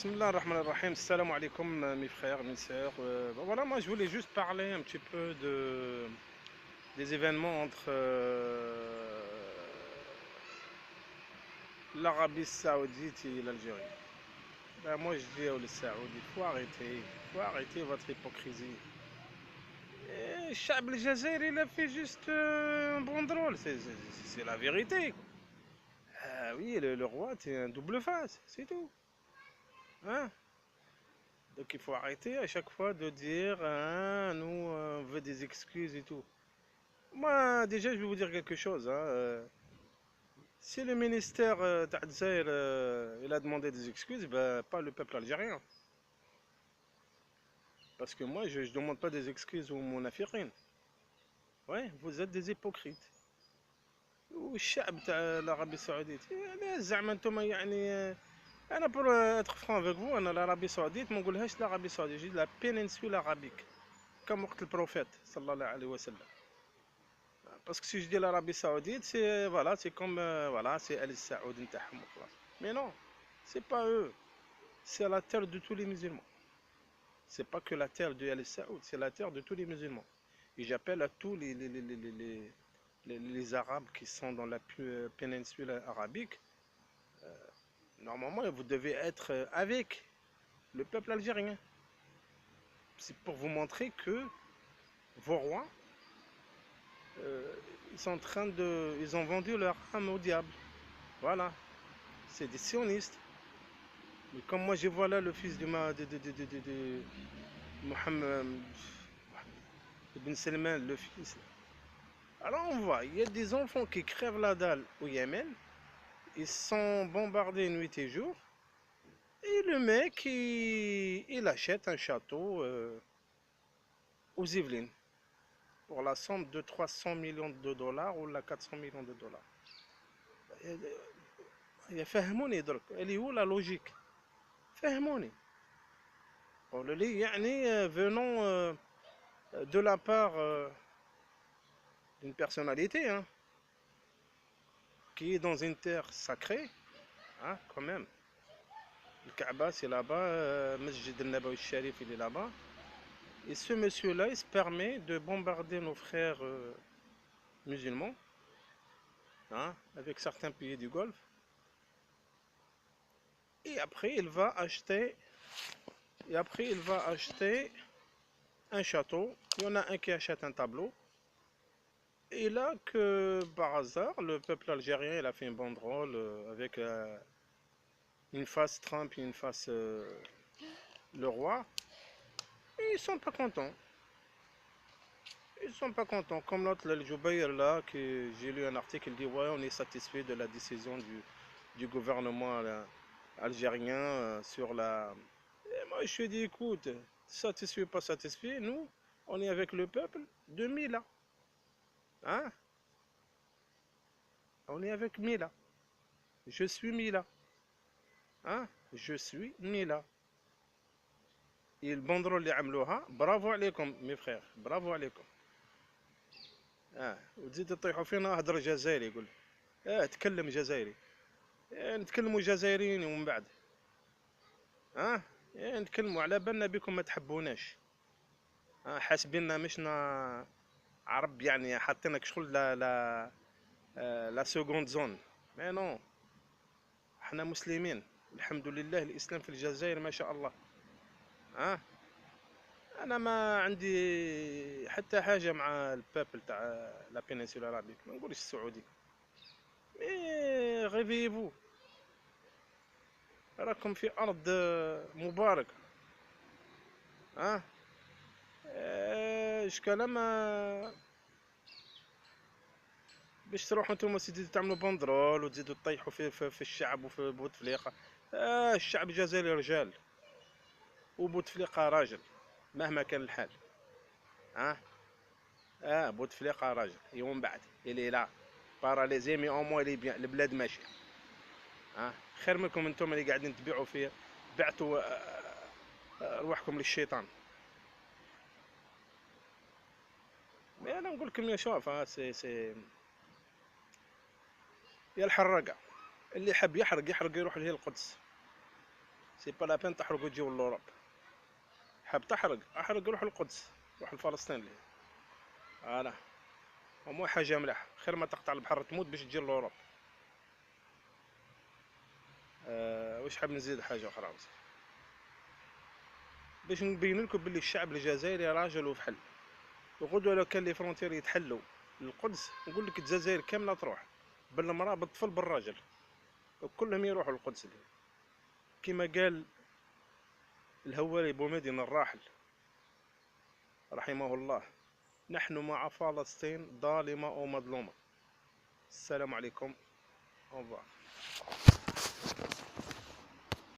Bismillahirrahmanirrahim. Salam alaikum, mes frères, mes sœurs. Voilà, moi je voulais juste parler un petit peu des événements entre l'Arabie Saoudite et l'Algérie. Ben, moi je dis aux Saoudiens, faut arrêter votre hypocrisie. Et Chab el Jazair, il a fait juste un bon drôle, c'est la vérité. Ah oui, le roi, c'est un double face, c'est tout. Hein? Donc il faut arrêter à chaque fois de dire hein, nous on veut des excuses et tout. Moi déjà je vais vous dire quelque chose. Si le ministère d'Adzaïr il a demandé des excuses, ben, pas le peuple algérien. Parce que moi je ne demande pas des excuses aux monafirines. Ouais, vous êtes des hypocrites. والشعب تاع العربية السعودية لا زعما انتم يعني انا بور اتر فرون افيك فو انا العربية السعودية ما نقولهاش العربية السعودية جي لا بيننسولا عربيك كم وقت البروفيت صلى الله عليه وسلم. Parce que si je dis l'Arabie Saoudite, c'est voilà, c'est comme voilà, c'est Al Saoud نتاعهم وخلاص. Mais non, c'est pas eux. C'est la terre de tous les musulmans. C'est pas que la terre de Al Saoud, c'est la terre de tous les musulmans. Et j'appelle à tous les Arabes qui sont dans la péninsule arabique. Normalement, vous devez être avec le peuple algérien. C'est pour vous montrer que vos rois, ils sont en train de, ils ont vendu leur âme au diable. Voilà, c'est des sionistes. Mais comme moi je vois là le fils de Mohammed ibn Salman, le fils. Alors on voit, il y a des enfants qui crèvent la dalle au Yémen, ils sont bombardés nuit et jour, et le mec il achète un château aux Yvelines pour la somme de 300 millions de dollars ou la 400 millions de dollars. يفهموني درك اللي هو la logique. فهموني. قولوا لي يعني venant de la part d'une personnalité hein, qui est dans une terre sacrée, hein, quand même. Le Kaaba c'est là-bas, Masjid al-Nabawi al-Sharif il est là-bas. Et ce monsieur-là, il se permet de bombarder nos frères musulmans, hein, avec certains pays du Golfe. Et après, il va acheter, un château. Il y en a un qui achète un tableau. Et là que par hasard, le peuple algérien il a fait une banderole avec une face Trump et une face le roi. Et ils sont pas contents. Ils sont pas contents. Comme l'autre, le Joubaïr là, que j'ai lu un article, il dit ouais, on est satisfait de la décision du gouvernement algérien sur la. Et moi je lui ai dit écoute, satisfait pas satisfait, nous on est avec le peuple de Mila. Hein? On est avec Mila. Je suis Mila. Hein? Je suis Mila. Et le banderole اللي عملوها برافو عليكم mes frères, برافو عليكم. وتزيد تطيحوا فينا اهدر جزائري يقول. تكلم جزائري. نتكلموا جزائريين ومن بعد. نتكلموا على بالنا بكم ما تحبوناش. حاسبيننا مشنا عرب يعني حاطينك شغل لا سكوند زون. مي نو. احنا مسلمين. الحمد لله الاسلام في الجزائر ما شاء الله. انا ما عندي حتى حاجه مع البابل تاع لا بينينسولا العربية ما نقولش السعودي مي غيفيفو راكم في ارض مباركه اشكال ما باش تروحوا نتوما تزيدوا تعملوا بندرول وتزيدوا تطيحوا في الشعب وفي بوتفليقه الشعب الجزائري رجال وبوتفليقه راجل مهما كان الحال بوتفليقه راجل يوم بعد اللي لا باراليزي مي او موان لي بيان البلاد ماشيه خير منكم انتم اللي قاعدين تبيعوا فيه بعتوا روحكم للشيطان. مي انا نقول لكم يا شوف سي يا الحرقه اللي حب يحرق يروح لهي القدس سي با لابين تحرق وتجيو لوروب. حاب تحرق احرق، روح القدس، روح لفلسطين ليه. فوالا ومو حاجه ملاح، خير ما تقطع البحر تموت باش تجي لوروب. واش حاب نزيد حاجه اخرى باش نبين لكم باللي الشعب الجزائري راجل وفحل. وغدوه لو كان لي فرونتير يتحلوا للقدس نقول لك الجزائر كامله تروح، بالمراه بالطفل بالراجل، وكلهم يروحوا للقدس دي. كما قال الهواري بومدين الراحل رحمه الله: نحن مع فلسطين ظالمة ومظلومة. السلام عليكم. au revoir.